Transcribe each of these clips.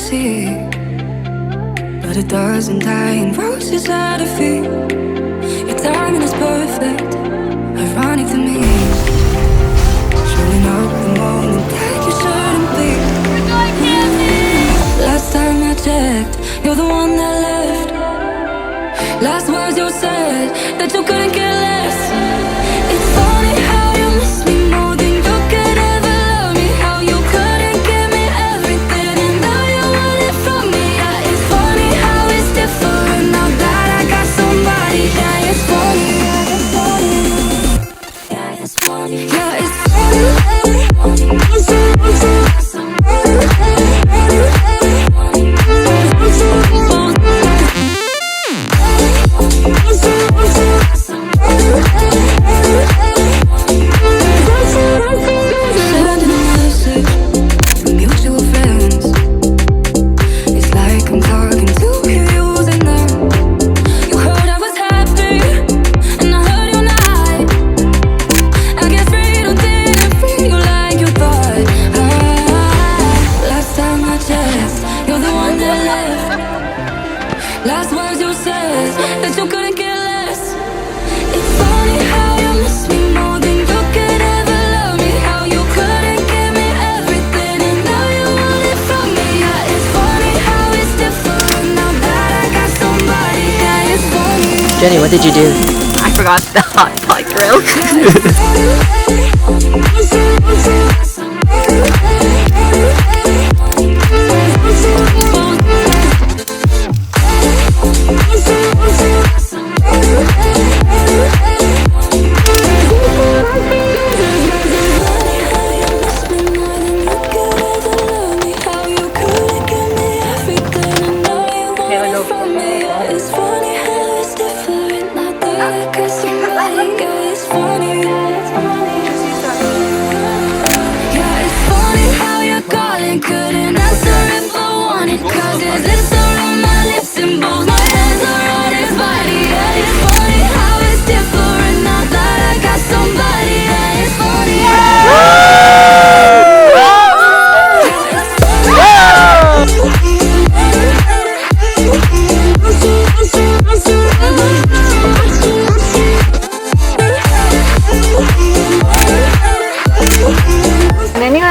see, but it doesn't die in roses at her feet. Your timing is perfect, ironic to me, showing up the moment that you shouldn't be. Last time I checked, you're the one that left. Last words you said, that you couldn't care less. It's funny how you miss me more than you could ever love me. How you couldn't give me everything and now you want it from me. Yeah, it's funny how it's different now that I got somebody. Yeah, it's funny. Yeah, it's funny. Yeah, it's funny. Last words you said, that you couldn't care less. It's funny how you miss me more than you could ever love me. How you couldn't give me everything and now you want it from me. Yeah, it's funny how it's different now that I got somebody. Yeah, it's funny. Jenny, what did you do? I forgot the hot pot grill.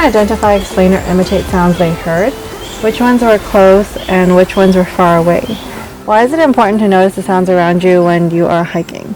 Identify, explain, or imitate sounds they heard. Which ones were close and which ones were far away? Why is it important to notice the sounds around you when you are hiking?